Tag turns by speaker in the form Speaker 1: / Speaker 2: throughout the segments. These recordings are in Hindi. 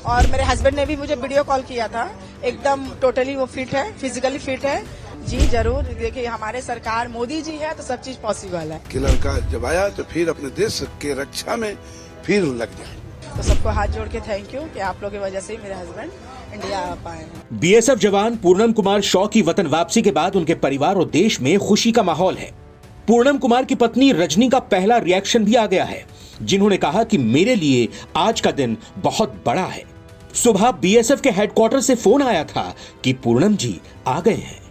Speaker 1: और मेरे हस्बैंड ने भी मुझे वीडियो कॉल किया था। एकदम टोटली वो फिट है, फिजिकली फिट है। जी जरूर, देखिए हमारे सरकार मोदी जी है तो सब चीज पॉसिबल है
Speaker 2: कि लड़का जब आया तो फिर अपने देश के रक्षा में फिर लग जाए।
Speaker 1: तो सबको हाथ जोड़ के थैंक यू कि आप लोगों की वजह से ही मेरे हस्बैंड इंडिया आ पाए हैं।
Speaker 3: बीएसएफ जवान पूर्णम कुमार शॉ की वतन वापसी के बाद उनके परिवार और देश में खुशी का माहौल है। पूर्णम कुमार की पत्नी रजनी का पहला रिएक्शन भी आ गया है, जिन्होंने कहा कि मेरे लिए आज का दिन बहुत बड़ा है। सुबह बीएसएफ के हेडक्वार्टर से फोन आया था कि पूर्णम जी आ गए हैं।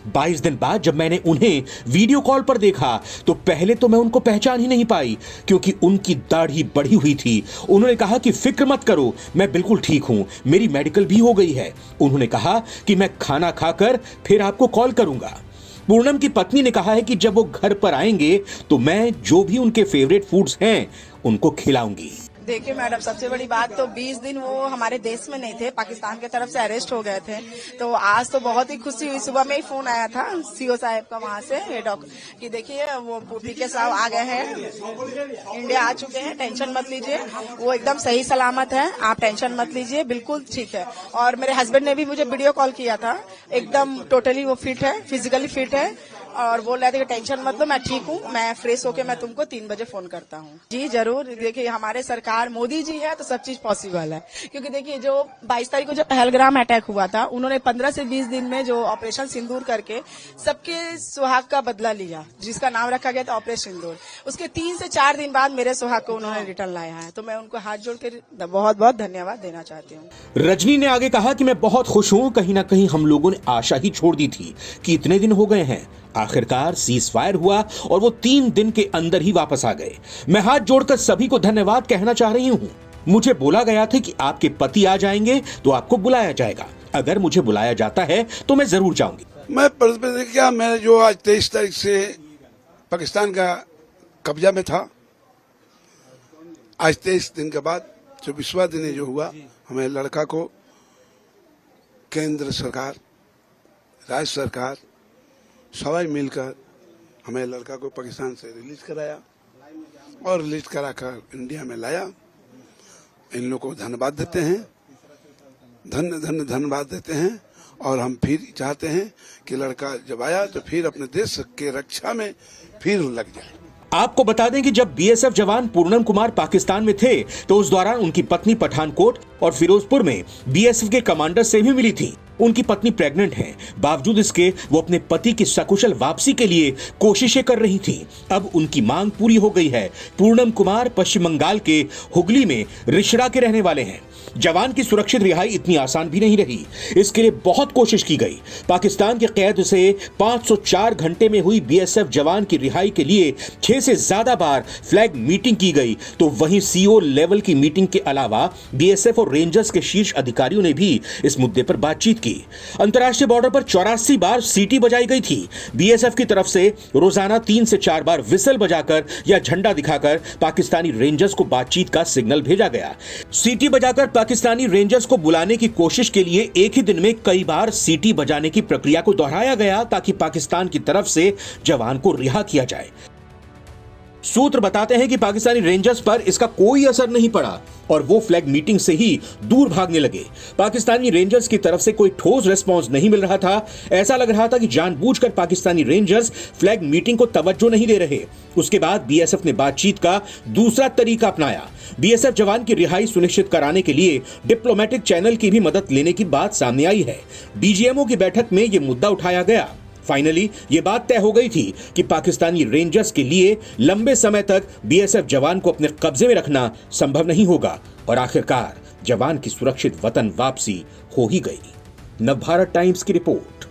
Speaker 3: 22 दिन बाद जब मैंने उन्हें वीडियो कॉल पर देखा तो पहले तो मैं उनको पहचान ही नहीं पाई, क्योंकि उनकी दाढ़ी बढ़ी हुई थी। उन्होंने कहा कि फिक्र मत करो, मैं बिल्कुल ठीक हूं, मेरी मेडिकल भी हो गई है। उन्होंने कहा कि मैं खाना खाकर फिर आपको कॉल करूंगा। पूर्णम की पत्नी ने कहा है कि जब वो घर पर आएंगे तो मैं जो भी उनके फेवरेट फूड्स हैं उनको खिलाऊंगी।
Speaker 1: देखिए मैडम, सबसे बड़ी बात तो 20 दिन वो हमारे देश में नहीं थे, पाकिस्तान की तरफ से अरेस्ट हो गए थे। तो आज तो बहुत ही खुशी हुई। सुबह में ही फोन आया था सीओ साहब का वहां से कि देखिए वो पीके साहब आ गए हैं, इंडिया आ चुके हैं, टेंशन मत लीजिए, वो एकदम सही सलामत है, आप टेंशन मत लीजिए, बिल्कुल ठीक है। और मेरे हस्बैंड ने भी मुझे वीडियो कॉल किया था। एकदम टोटली वो फिट है, फिजिकली फिट है और बोल रहे थे कि टेंशन मत लो, मैं ठीक हूँ, मैं फ्रेश होके मैं तुमको 3 बजे फोन करता हूँ। जी जरूर, देखिए हमारे सरकार मोदी जी है तो सब चीज पॉसिबल है। क्योंकि देखिए जो 22 तारीख को जो पहलगाम अटैक हुआ था, उन्होंने 15 से 20 दिन में जो ऑपरेशन सिंदूर करके सबके सुहाग का बदला लिया, जिसका नाम रखा गया था ऑपरेशन सिंदूर। उसके 3 से 4 दिन बाद मेरे सुहाग को उन्होंने रिटर्न लाया है, तो मैं उनको हाथ जोड़ कर बहुत बहुत धन्यवाद देना चाहती हूँ।
Speaker 3: रजनी ने आगे कहा कि मैं बहुत खुश हूं, कहीं ना कहीं हम लोगों ने आशा ही छोड़ दी थी कि इतने दिन हो गए हैं, आखिरकार सीज फायर हुआ और वो 3 दिन के अंदर ही वापस आ गए। मैं हाथ जोड़कर सभी को धन्यवाद कहना चाह रही हूं। मुझे बोला गया था कि आपके पति आ जाएंगे तो आपको बुलाया जाएगा, अगर मुझे बुलाया जाता है तो मैं जरूर जाऊंगी।
Speaker 2: मैं जो आज 23 तारीख से पाकिस्तान का कब्जा में था, आज 23 दिन के बाद 24वां दिन जो हुआ, हमें लड़का को केंद्र सरकार, राज्य सरकार सभी मिलकर हमें लड़का को पाकिस्तान से रिलीज कराया और रिलीज कराकर इंडिया में लाया। इन लोगों को धन्यवाद देते हैं, धन्यवाद देते हैं। और हम फिर चाहते हैं कि लड़का जब आया तो फिर अपने देश के रक्षा में फिर लग जाए।
Speaker 3: आपको बता दें कि जब बीएसएफ जवान पूर्णम कुमार पाकिस्तान में थे तो उस दौरान उनकी पत्नी पठानकोट और फिरोजपुर में बीएसएफ के कमांडर से भी मिली थी। उनकी पत्नी प्रेग्नेंट है, बावजूद इसके वो अपने पति की सकुशल वापसी के लिए कोशिशें कर रही थी। अब उनकी मांग पूरी हो गई है। पूर्णम कुमार पश्चिम बंगाल के हुगली में रिशड़ा के रहने वाले हैं। जवान की सुरक्षित रिहाई इतनी आसान भी नहीं रही, इसके लिए बहुत कोशिश की गई। पाकिस्तान के कैद से 504 घंटे में हुई बीएसएफ जवान की रिहाई के लिए 6 से ज्यादा बार फ्लैग मीटिंग की गई। तो वहीं सीओ लेवल की मीटिंग के अलावा बीएसएफ और रेंजर्स के शीर्ष अधिकारियों ने भी इस मुद्दे पर बातचीत की। अंतर्राष्ट्रीय बॉर्डर पर 84 बार सीटी बजाई गई थी। बीएसएफ की तरफ से रोजाना 3 से 4 बार विसल बजाकर या झंडा दिखाकर पाकिस्तानी रेंजर्स को बातचीत का सिग्नल भेजा गया। सीटी बजाकर पाकिस्तानी रेंजर्स को बुलाने की कोशिश के लिए एक ही दिन में कई बार सीटी बजाने की प्रक्रिया को दोहराया गया, ताकि पाकिस्तान की तरफ से जवान को रिहा किया जाए। सूत्र बताते हैं कि पाकिस्तानी रेंजर्स पर इसका कोई असर नहीं पड़ा और वो फ्लैग मीटिंग से ही दूर भागने लगे। पाकिस्तानी रेंजर्स की तरफ से कोई ठोस रिस्पांस नहीं मिल रहा था। ऐसा लग रहा था कि जानबूझकर पाकिस्तानी रेंजर्स फ्लैग मीटिंग को तवज्जो नहीं दे रहे। उसके बाद बीएसएफ ने बातचीत का दूसरा तरीका अपनाया। बीएसएफ जवान की रिहाई सुनिश्चित कराने के लिए डिप्लोमेटिक चैनल की भी मदद लेने की बात सामने आई है। डीजीएमओ की बैठक में यह मुद्दा उठाया गया। फाइनली ये बात तय हो गई थी कि पाकिस्तानी रेंजर्स के लिए लंबे समय तक बीएसएफ जवान को अपने कब्जे में रखना संभव नहीं होगा और आखिरकार जवान की सुरक्षित वतन वापसी हो ही गई। नवभारत टाइम्स की रिपोर्ट।